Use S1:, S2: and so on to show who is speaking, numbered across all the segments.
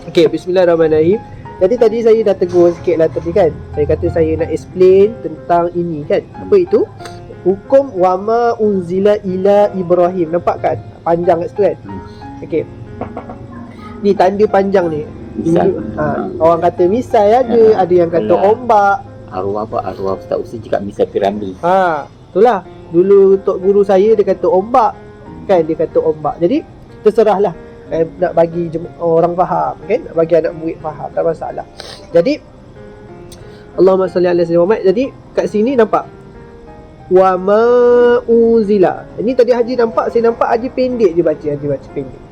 S1: Okey, bismillahirrahmanirrahim. Jadi tadi saya dah tegur sikit lah tadi kan. Saya kata saya nak explain tentang ini kan. Apa itu? Hukum wama unzila ila Ibrahim. Nampak kan? Panjang kat situ kan? Okey. Ni tanda panjang ni.
S2: Misal.
S1: Orang kata misal ada yang kata ombak.
S2: Arwah Ustaz Usi cakap misal piramid.
S1: Itulah. Dulu tok guru saya dia kata ombak. Kan dia kata ombak. Jadi terserahlah nak bagi orang faham kan, nak bagi anak murid faham, tak masalah. Jadi Allahumma salli ala sayyidina Muhammad. Jadi kat sini nampak wa ma unzila. Ini tadi Haji nampak, saya nampak Haji pendek je baca, Haji baca pendek.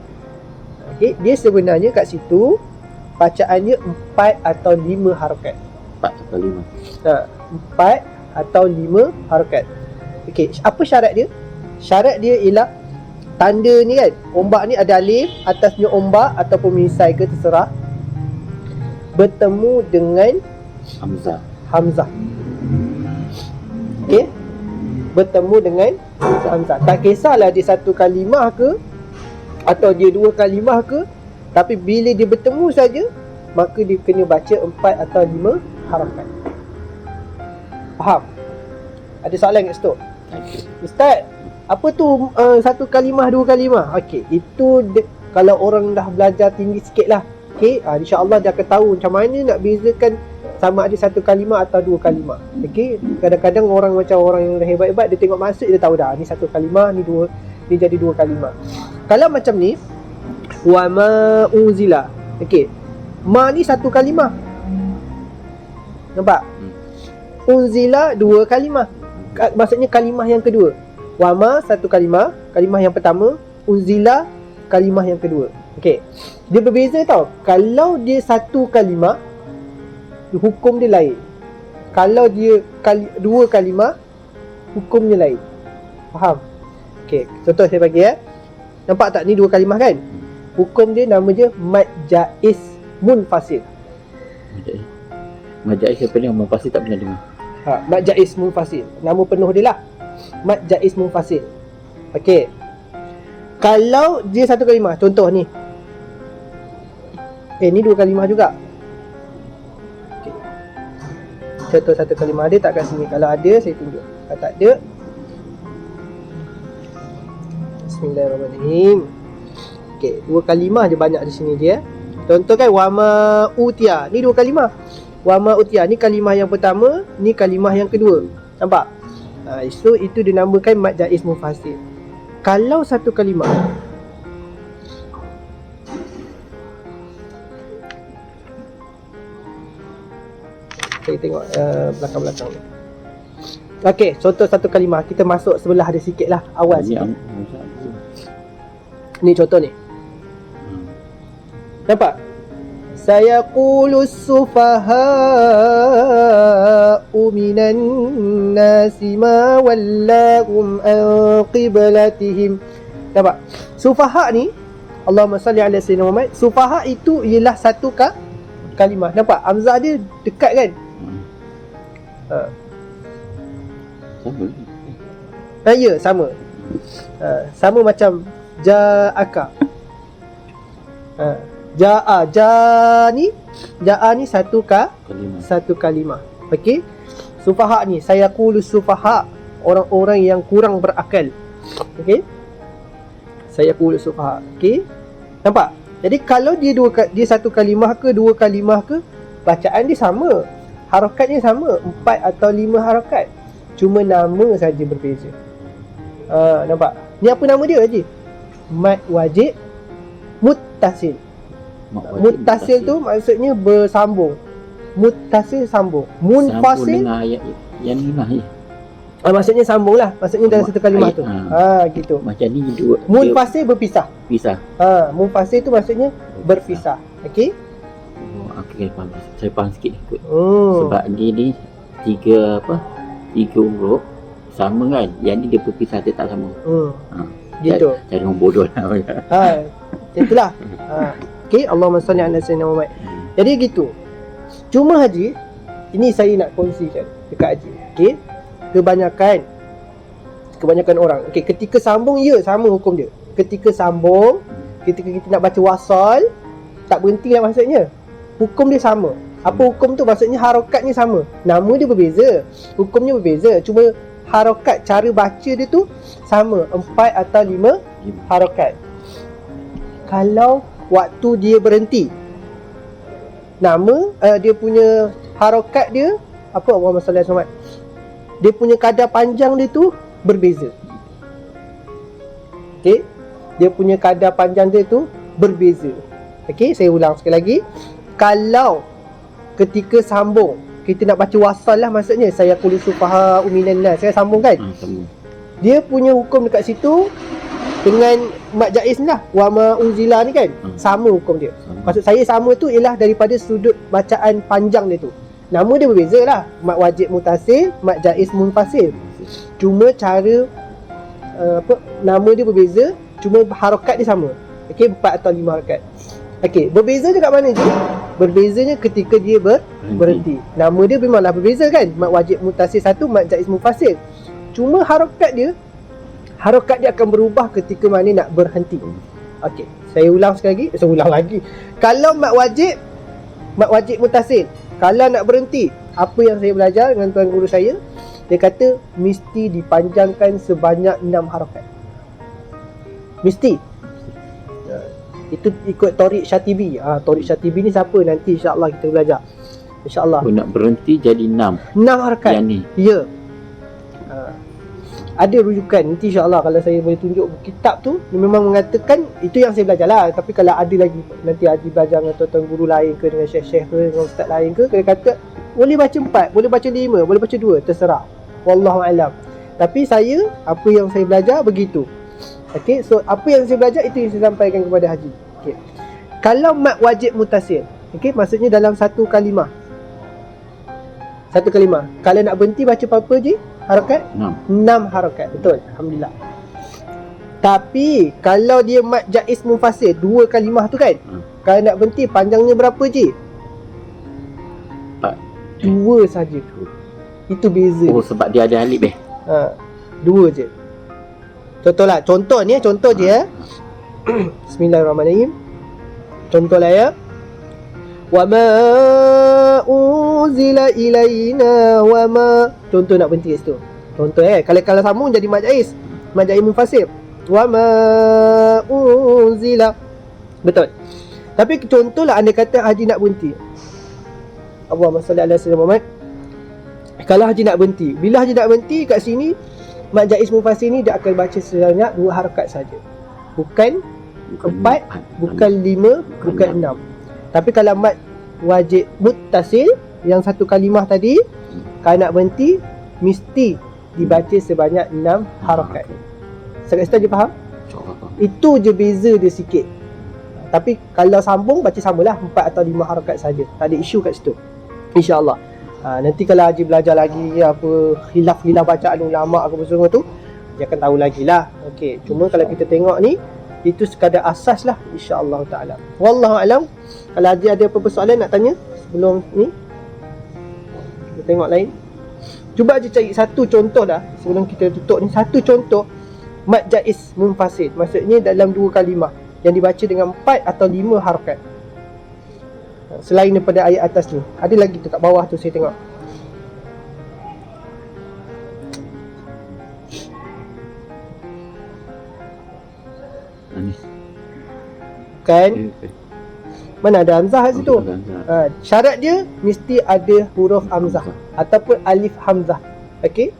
S1: Okey, dia sebenarnya kat situ bacaannya 4 atau 5 harakat.
S2: 4 atau 5.
S1: 4 atau 5 harakat. Okey, apa syarat dia? Syarat dia ialah tanda ni kan, ombak ni ada alif, atasnya ombak ataupun misai ke terserah, bertemu dengan Hamzah. Okey, bertemu dengan Hamzah. Tak kisahlah dia satu kalimah ke atau dia dua kalimah ke, tapi bila dia bertemu saja, maka dia kena baca 4 atau 5 harakat. Faham? Ada soalan kat situ? Ustaz, apa tu satu kalimah, dua kalimah? Okey, itu kalau orang dah belajar tinggi sikit lah. Okey, insya-Allah dia akan tahu macam mana nak bezakan sama ada satu kalimah atau dua kalimah. Okey, kadang-kadang orang macam orang yang dah hebat-hebat, dia tengok maksud dia tahu dah ni satu kalimah, ni dua, ni jadi dua kalimah. Kalau macam ni wa ma unzila. Okey, ma ni satu kalimah. Nampak? Unzila dua kalimah. Maksudnya kalimah yang kedua. Wama satu kalimah yang pertama, unzila kalimah yang kedua. Okey. Dia berbeza tau. Kalau dia satu kalimah, hukum dia lain. Kalau dia dua kalimah, hukumnya lain. Faham? Okey, contoh saya bagi Nampak tak ni dua kalimah kan? Hukum dia nama dia mad jaiz munfasil.
S2: Mad jaiz apa ni? Munfasil tak pernah dengar.
S1: Mad jaiz munfasil. Nama penuh dia lah. Mad jaiz munfasil. Okey. Kalau dia satu kalimah, contoh ni. Ni dua kalimah juga. Okey. Contoh satu kalimah dia tak kat sini. Kalau ada saya tunjuk. Kalau tak ada, bismillahirrahmanirrahim. Okey, dua kalimah dia banyak di sini dia. Contoh kan wama utia. Ni dua kalimah. Wama utia ni kalimah yang pertama, ni kalimah yang kedua. Nampak? So itu dinamakan mad jaiz munfasil. Kalau satu kalimah, saya tengok belakang-belakang ni. Okey, contoh satu kalimah, kita masuk sebelah dia sikit lah, awal sikit. Ni contoh ni. Nampak? Sayaqulu sufaha'u minan nasi ma wallahum an qiblatihim. Nampak? Sufaha' ni, Allahumma salli ala sayyidina Muhammad. Sufaha' itu ialah satu kalimah. Nampak? Hamzah dia dekat kan?
S2: Sama.
S1: Ya, sama. Sama macam ja'aka. Ja'a ni satu kalimah. Okey. Sufaha ni, saya qulu sufaha, orang-orang yang kurang berakal. Okey. Saya qulu sufaha. Okey. Nampak? Jadi kalau dia satu kalimah ke dua kalimah ke, bacaan dia sama. Harakatnya sama, 4 atau 5 harakat. Cuma nama saja berbeza. Nampak? Ni apa nama dia Haji? Mad wajib muttasil. Muttasil tu maksudnya bersambung. Muttasil sambung. Munfasil
S2: sambung dengan ayat yang ni lah.
S1: Maksudnya sambung lah. Maksudnya dalam satu kalimah tu. Gitu.
S2: Macam ni dua.
S1: Munfasil berpisah.
S2: Pisah.
S1: Munfasil tu maksudnya berpisah. Okey?
S2: Okey, faham. Saya faham sikit ikut. Sebab dia ni tiga huruf sama kan. Yang ni dia berpisah, dia tak sama.
S1: Gitu.
S2: Jadi orang bodoh lah.
S1: Itulah. Okey, Allahumma salli ala sayyidina Muhammad. Jadi gitu. Cuma Haji, ini saya nak kongsikan dekat Haji. Okey. Kebanyakan orang. Okey, ketika sambung sama hukum dia. Ketika sambung, ketika kita nak baca wasal, Tak berhenti lah maksudnya. Hukum dia sama. Apa hukum tu? Maksudnya harokat ni sama. Nama dia berbeza, hukumnya berbeza. Cuma harokat, cara baca dia tu sama. 4 atau 5 harokat. Kalau waktu dia berhenti, nama dia punya harokat dia apa? Allahumma salli ala Muhammad. Dia punya kadar panjang dia tu berbeza. Okey, dia punya kadar panjang dia tu berbeza. Okey, saya ulang sekali lagi. Kalau ketika sambung kita nak baca wasal lah, maksudnya saya qulu sufaha uminan nas, saya sambung kan, dia punya hukum dekat situ dengan mat jaiz ni lah, wa ma unzila ni kan, sama hukum dia. Maksud saya sama tu ialah daripada sudut bacaan panjang dia tu. Nama dia berbeza lah, mat wajib mutasil, mat jaiz munfasil. Cuma cara nama dia berbeza, cuma harokat dia sama. Okey, 4 atau 5 harokat. Okey, berbeza je kat mana je? Berbezanya ketika dia berhenti. Nama dia memanglah berbeza kan? Mat wajib mutasil satu, mat jaiz munfasil. Cuma harokat dia akan berubah ketika mana nak berhenti. Okey, saya ulang sekali lagi. Saya ulang lagi. Kalau mat wajib mutasil, kalau nak berhenti, apa yang saya belajar dengan tuan guru saya, dia kata mesti dipanjangkan sebanyak 6 harokat. Mesti. Itu ikut Tariq Syatibi. Tariq Syatibi ni siapa? Nanti insya-Allah kita belajar. Insya-Allah.
S2: Nak berhenti jadi 6
S1: harokat.
S2: Yang ni.
S1: Ya. Ada rujukan. Nanti insya-Allah kalau saya boleh tunjuk kitab tu, dia memang mengatakan itu yang saya belajar lah. Tapi kalau ada lagi, nanti Haji belajar dengan tuan-tuan guru lain ke, dengan syekh-syekh ke, dengan ustaz lain ke, dia kata boleh baca 4, boleh baca 5, boleh baca 2, terserah. Wallahu alam. Tapi saya, apa yang saya belajar begitu. Okey, so apa yang saya belajar itu yang saya sampaikan kepada Haji. Okey. Kalau mat wajib mutasil, okey, maksudnya dalam satu kalimah. Kalau nak berhenti baca apa je? Harakat? 6 harakat. Betul. Alhamdulillah. Tapi kalau dia mat jaiz munfasil, 2 kalimah tu kan? Kalau nak berhenti panjangnya berapa je? 2 saja. Itu beza.
S2: Oh, sebab dia ada alif
S1: 2 je. Contoh je ya. Bismillahirrahmanirrahim. Contohlah ya. Wa ma unzila ilaina wa ma. Contoh nak berhenti kat situ. Contoh kalau sambung jadi mat jaiz munfasil. Wa ma unzila. Betul. Tapi contohlah anda kata Haji nak berhenti. Allahumma salli ala sayyidina Muhammad. Kalau Haji nak berhenti, bila Haji nak berhenti kat sini, mat jaiz munfasil ni dia akan baca sebanyak 2 harakat saja. Bukan 4, bukan 5, bukan 6. Tapi kalau mat wajib muttasil yang satu kalimah tadi, kalau nak berhenti mesti dibaca sebanyak 6 harakat. Saya rasa dia faham? Itu je beza dia sikit. Tapi kalau sambung baca samalah 4 atau 5 harakat saja. Tak ada isu kat situ. InsyaAllah. Nanti kalau Haji belajar lagi apa khilaf bacaan ulama apa semua tu, dia akan tahu lagi lah. Okey, cuma kalau kita tengok ni, itu sekadar asas lah, insya-Allah taala. Wallahu alam. Kalau Haji ada apa-apa soalan nak tanya sebelum ni, kita tengok lain. Cuba Haji cari satu contoh dah sebelum kita tutup ni. Satu contoh mat jaiz munfasil, maksudnya dalam 2 kalimah yang dibaca dengan 4 atau 5 harakat. Selain daripada ayat atas ni, ada lagi tu kat bawah tu saya tengok. Kan? Mana ada hamzah kat situ? Syarat dia mesti ada huruf hamzah ataupun alif hamzah. Okey?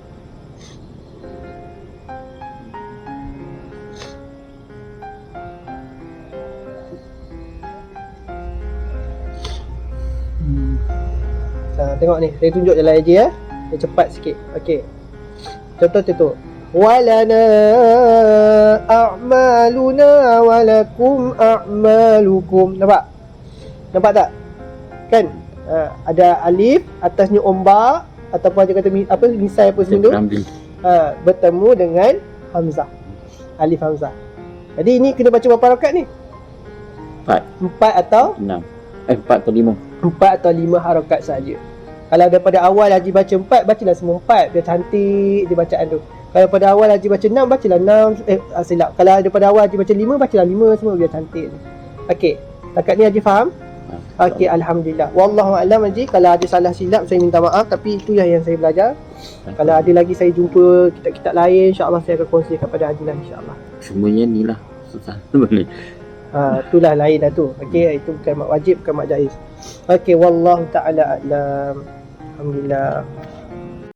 S1: Tengok ni, saya tunjuk jalan aja ya. Saya cepat sikit. Okey. Contoh tu. Walana a'maluna walakum a'malukum. Nampak tak? Kan? Ada alif, atasnya ombak ataupun dia kata apa misai apa semua tu. Bertemu dengan hamzah. Alif hamzah. Jadi ini kena baca berapa rakaat ni? 4 atau
S2: 6. 4 atau 5.
S1: 4 atau 5 harakat saja. Kalau daripada awal Haji baca 4, bacalah semua 4. Biar cantik dia bacaan tu. Kalau pada awal Haji baca 6, bacalah 6. Silap. Kalau daripada awal Haji baca 5, bacalah 5 semua biar cantik. Okey. Takat ni Haji faham? Okey, alhamdulillah. Wallahu a'lam Haji. Kalau ada salah silap saya minta maaf, tapi itulah yang saya belajar. Kalau ada lagi saya jumpa kitab-kitab lain, insya-Allah saya akan kongsi kepada Haji lah, insya-Allah.
S2: Semuanya ni lah susah sebenarnya.
S1: Itulah lain dah tu. Okey, itu bukan mak wajib, bukan mak jaiz. Okey, wallahu taala a'lam. Alhamdulillah.